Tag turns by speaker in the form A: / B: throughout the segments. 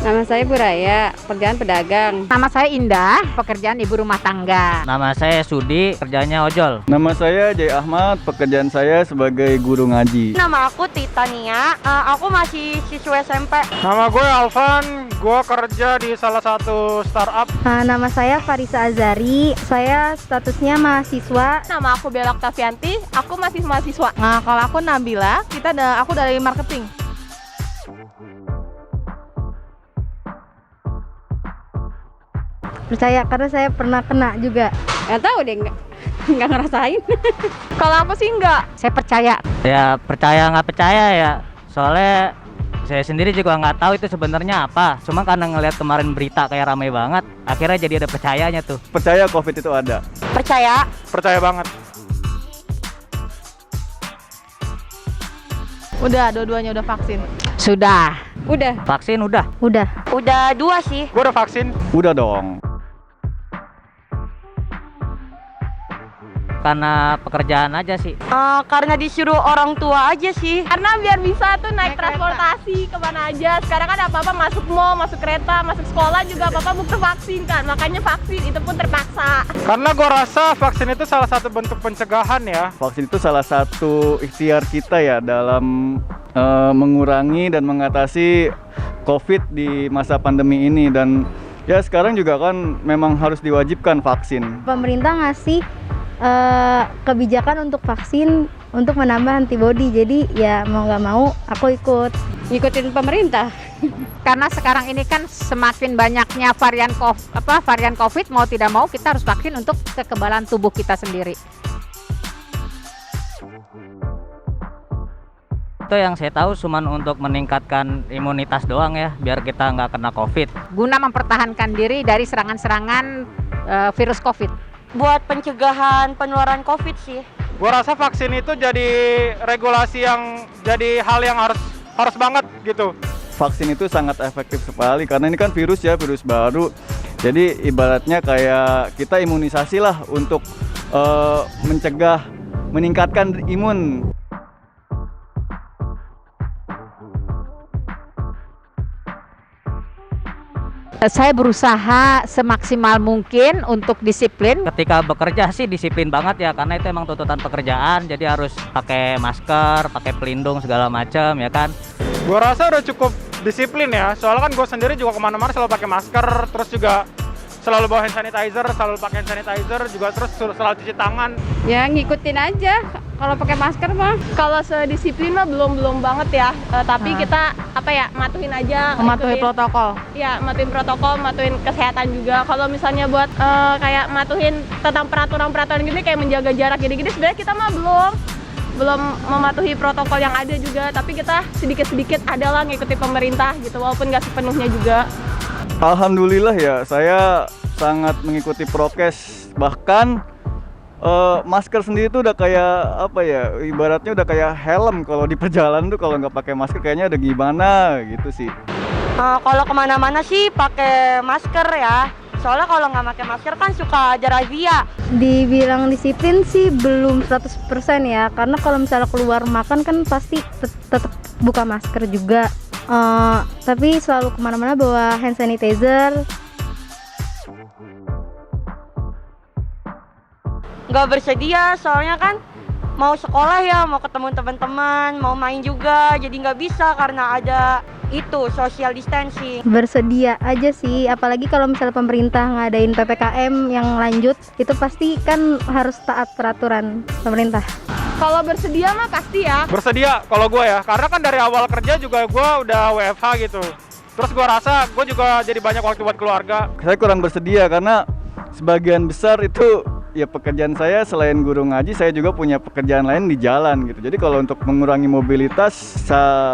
A: Nama saya Bu Raya, pekerjaan pedagang.
B: Nama saya Indah, pekerjaan ibu rumah tangga.
C: Nama saya Sudi, kerjanya ojol.
D: Nama saya Jay Ahmad, pekerjaan saya sebagai guru ngaji.
E: Nama aku Titania, aku masih siswa SMP.
F: Nama gue Alvan, gue kerja di salah satu startup.
G: Nama saya Farisa Azari, saya statusnya mahasiswa.
E: Nama aku Bella Oktavianti, aku masih mahasiswa.
B: Nah, kalau aku Nabila, aku dari marketing.
G: Percaya karena saya pernah kena juga.
A: Nggak tahu deh, nggak ngerasain.
E: Kalau aku sih enggak.
B: Saya percaya.
C: Ya percaya nggak percaya ya, soalnya saya sendiri juga nggak tahu itu sebenarnya apa. Cuma karena ngelihat kemarin berita kayak ramai banget, akhirnya jadi ada percayanya tuh.
D: Percaya COVID itu ada?
E: Percaya.
F: Percaya banget.
B: Udah, dua-duanya udah vaksin. Sudah.
A: Udah.
C: Vaksin udah.
E: Udah 2 sih.
F: Gue udah vaksin.
D: Udah dong.
C: Karena pekerjaan aja sih.
E: Karena disuruh orang tua aja sih.
H: Karena biar bisa tuh naik transportasi kemana aja. Sekarang kan apa-apa masuk mall, masuk kereta, masuk sekolah juga apa-apa butuh vaksin kan. Makanya vaksin itu pun terpaksa.
F: Karena gue rasa vaksin itu salah satu bentuk pencegahan ya.
D: Vaksin itu salah satu ikhtiar kita ya dalam mengurangi dan mengatasi COVID di masa pandemi ini. Dan ya sekarang juga kan memang harus diwajibkan vaksin.
G: Pemerintah ngasih kebijakan untuk vaksin untuk menambah antibodi. Jadi ya mau nggak mau aku ikut.
A: Ngikutin pemerintah.
B: Karena sekarang ini kan semakin banyaknya varian COVID, mau tidak mau kita harus vaksin untuk kekebalan tubuh kita sendiri.
C: Itu yang saya tahu cuman untuk meningkatkan imunitas doang ya, biar kita nggak kena COVID.
B: Guna mempertahankan diri dari serangan-serangan virus COVID.
E: Buat pencegahan penularan COVID sih.
F: Gue rasa vaksin itu jadi regulasi yang jadi hal yang harus banget gitu.
D: Vaksin itu sangat efektif sekali karena ini kan virus ya, virus baru. Jadi ibaratnya kayak kita imunisasi lah untuk mencegah, meningkatkan imun.
B: Saya berusaha semaksimal mungkin untuk disiplin.
C: Ketika bekerja sih disiplin banget ya, karena itu emang tuntutan pekerjaan. Jadi harus pakai masker, pakai pelindung segala macam ya kan.
F: Gue rasa udah cukup disiplin ya. Soalnya kan gue sendiri juga kemana-mana selalu pakai masker, terus juga selalu bawa hand sanitizer, selalu pakai hand sanitizer, juga terus selalu cuci tangan.
A: Ya ngikutin aja. Kalau pakai masker mah.
H: Kalau sedisiplin mah belum banget ya. Tapi kita matuhin aja.
B: Mematuhi protokol.
H: Ya, matuhin protokol, matuhin kesehatan juga. Kalau misalnya buat kayak matuhin tentang peraturan gini kayak menjaga jarak gini-gini sebenarnya kita mah belum mematuhi protokol yang ada juga. Tapi kita sedikit-sedikit adalah ngikuti pemerintah gitu, walaupun nggak sepenuhnya juga.
D: Alhamdulillah ya, saya sangat mengikuti prokes. Bahkan masker sendiri tuh udah kayak ibaratnya udah kayak helm. Kalau di perjalanan tuh kalau nggak pakai masker kayaknya ada gimana gitu sih.
E: Kalau kemana-mana sih pakai masker ya. Soalnya kalau nggak pakai masker kan suka ada razia.
G: Dibilang disiplin sih belum 100% ya. Karena kalau misalnya keluar makan kan pasti tetap buka masker juga. Tapi selalu kemana-mana bawa hand sanitizer.
E: Nggak bersedia soalnya kan mau sekolah ya, mau ketemu teman-teman, mau main juga, jadi nggak bisa karena ada itu social distancing.
G: Bersedia aja sih, apalagi kalau misalnya pemerintah ngadain PPKM yang lanjut, itu pasti kan harus taat peraturan pemerintah.
H: Kalau bersedia mah pasti ya.
F: Bersedia kalau gue ya, karena kan dari awal kerja juga gue udah WFH gitu. Terus gue rasa gue juga jadi banyak waktu buat keluarga.
D: Saya kurang bersedia karena sebagian besar itu ya pekerjaan saya selain guru ngaji, saya juga punya pekerjaan lain di jalan gitu. Jadi kalau untuk mengurangi mobilitas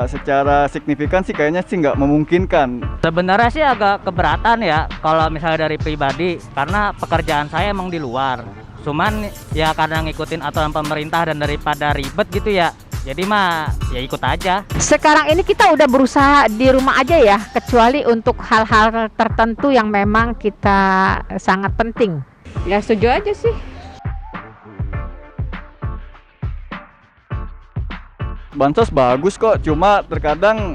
D: secara signifikan sih kayaknya sih nggak memungkinkan.
C: Sebenarnya sih agak keberatan ya kalau misalnya dari pribadi, karena pekerjaan saya emang di luar. Cuman ya karena ngikutin aturan pemerintah dan daripada ribet gitu ya, jadi mah ya ikut aja.
B: Sekarang ini kita udah berusaha di rumah aja ya, kecuali untuk hal-hal tertentu yang memang kita sangat penting.
A: Ya setuju aja sih.
D: bansos bagus kok, cuma terkadang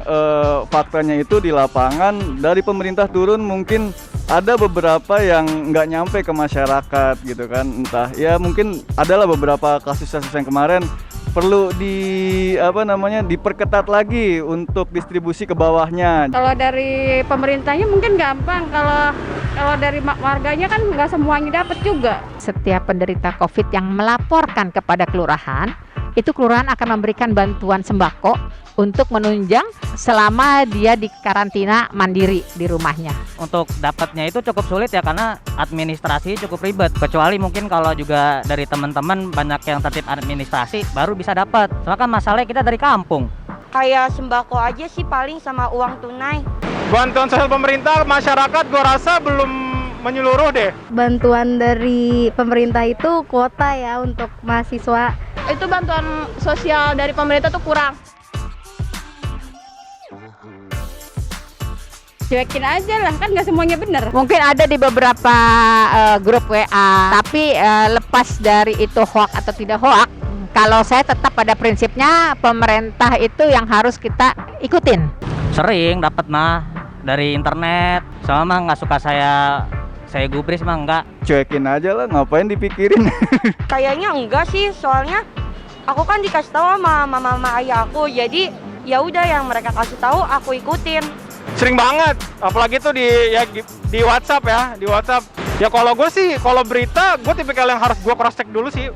D: faktanya itu di lapangan dari pemerintah turun mungkin ada beberapa yang nggak nyampe ke masyarakat gitu kan. Entah ya mungkin adalah beberapa kasus-kasus yang kemarin perlu diperketat lagi untuk distribusi ke bawahnya.
A: Kalau dari pemerintahnya mungkin gampang, kalau dari warganya kan nggak semuanya dapat juga.
B: Setiap penderita COVID yang melaporkan kepada kelurahan, itu kelurahan akan memberikan bantuan sembako untuk menunjang selama dia di karantina mandiri di rumahnya.
C: Untuk dapatnya itu cukup sulit ya, karena administrasi cukup ribet. Kecuali mungkin kalau juga dari teman-teman banyak yang tertib administrasi baru bisa dapat. Soalnya kan masalahnya kita dari kampung.
E: Kayak sembako aja sih paling sama uang tunai.
F: Bantuan sosial pemerintah masyarakat gua rasa belum menyeluruh deh.
G: Bantuan dari pemerintah itu kuota ya untuk mahasiswa.
H: Itu bantuan sosial dari pemerintah tuh kurang.
A: Cuekin aja lah, kan nggak semuanya bener.
B: Mungkin ada di beberapa grup WA, tapi lepas dari itu hoax atau tidak hoax, kalau saya tetap pada prinsipnya pemerintah itu yang harus kita ikutin.
C: Sering dapat mah dari internet, sama mah nggak suka saya gubris mah enggak.
D: Cuekin aja lah, ngapain dipikirin.
E: Kayaknya enggak sih, soalnya aku kan dikasih tahu sama mama ayah aku, jadi ya udah yang mereka kasih tahu aku ikutin.
F: Sering banget, apalagi tuh di WhatsApp ya, di WhatsApp. Ya kalau gue sih, kalau berita, gue tipikal yang harus gue cross check dulu sih.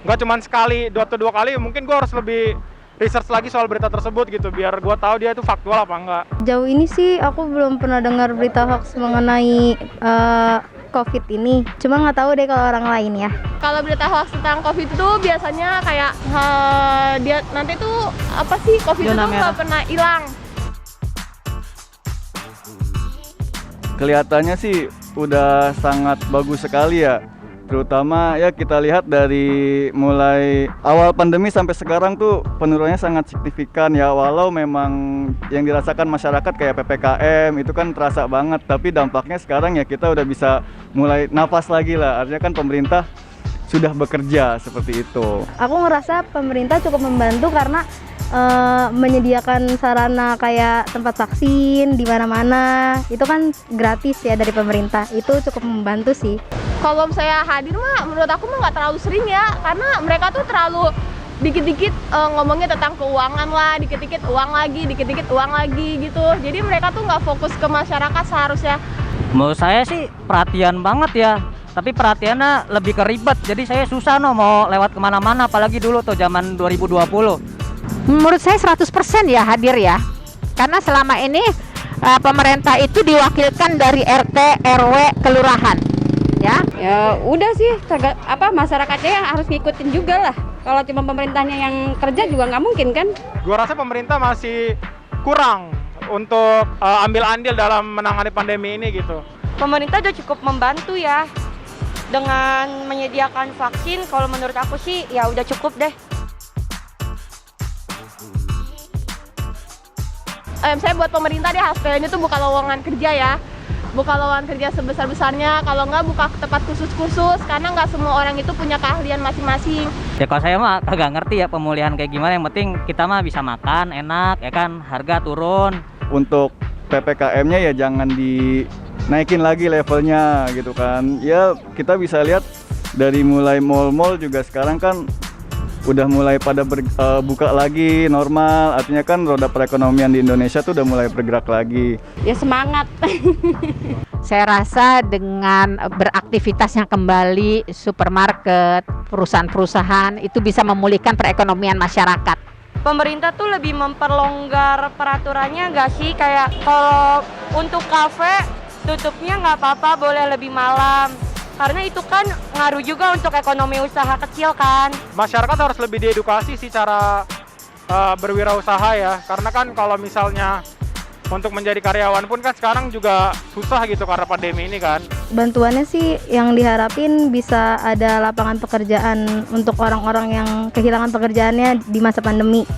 F: Nggak cuma sekali, dua kali, mungkin gue harus lebih research lagi soal berita tersebut gitu, biar gue tahu dia itu faktual apa enggak.
G: Jauh ini sih aku belum pernah dengar berita hoax mengenai COVID ini. Cuma nggak tahu deh kalau orang lain ya.
H: Kalau berita hoax tentang COVID itu biasanya kayak dia nanti tuh apa sih, COVID itu nggak pernah hilang.
D: Kelihatannya sih udah sangat bagus sekali ya. Terutama ya kita lihat dari mulai awal pandemi sampai sekarang tuh penurunannya sangat signifikan ya. Walau memang yang dirasakan masyarakat kayak PPKM itu kan terasa banget, tapi dampaknya sekarang ya kita udah bisa mulai nafas lagi lah. Artinya kan pemerintah sudah bekerja seperti itu.
G: Aku ngerasa pemerintah cukup membantu karena menyediakan sarana kayak tempat vaksin di mana-mana. Itu kan gratis ya dari pemerintah. Itu cukup membantu sih.
H: Kalau saya hadir mah menurut aku mah nggak terlalu sering ya, karena mereka tuh terlalu dikit-dikit ngomongnya tentang keuangan lah, dikit-dikit uang lagi, dikit-dikit uang lagi gitu. Jadi mereka tuh nggak fokus ke masyarakat seharusnya.
C: Menurut saya sih perhatian banget ya, tapi perhatiannya lebih ke ribet. Jadi saya susah mau lewat kemana-mana, apalagi dulu tuh zaman 2020.
B: Menurut saya 100% ya hadir ya, karena selama ini pemerintah itu diwakilkan dari RT, RW, kelurahan ya.
A: Ya udah sih, masyarakatnya yang harus ngikutin juga lah. Kalau cuma pemerintahnya yang kerja juga nggak mungkin kan.
F: Gua rasa pemerintah masih kurang untuk ambil andil dalam menangani pandemi ini gitu.
E: Pemerintah udah cukup membantu ya dengan menyediakan vaksin. Kalau menurut aku sih ya udah cukup deh.
H: Saya buat pemerintah deh, HSPL ini tuh buka lowongan kerja ya, buka lowongan kerja sebesar-besarnya. Kalau nggak buka tempat khusus-khusus, karena nggak semua orang itu punya keahlian masing-masing.
C: Ya kalau saya mah kagak ngerti ya pemulihan kayak gimana, yang penting kita mah bisa makan enak ya kan, harga turun.
D: Untuk PPKM-nya ya jangan dinaikin lagi levelnya gitu kan. Ya kita bisa lihat dari mulai mal-mal juga sekarang kan udah mulai pada buka lagi normal, artinya kan roda perekonomian di Indonesia tuh udah mulai bergerak lagi.
A: Ya semangat.
B: Saya rasa dengan beraktivitasnya kembali supermarket, perusahaan-perusahaan itu bisa memulihkan perekonomian masyarakat.
E: Pemerintah tuh lebih memperlonggar peraturannya nggak sih? Kayak kalau untuk kafe tutupnya nggak apa-apa, boleh lebih malam. Karena itu kan ngaruh juga untuk ekonomi usaha kecil kan.
F: Masyarakat harus lebih diedukasi sih cara berwirausaha ya. Karena kan kalau misalnya untuk menjadi karyawan pun kan sekarang juga susah gitu karena pandemi ini kan.
G: Bantuannya sih yang diharapin bisa ada lapangan pekerjaan untuk orang-orang yang kehilangan pekerjaannya di masa pandemi.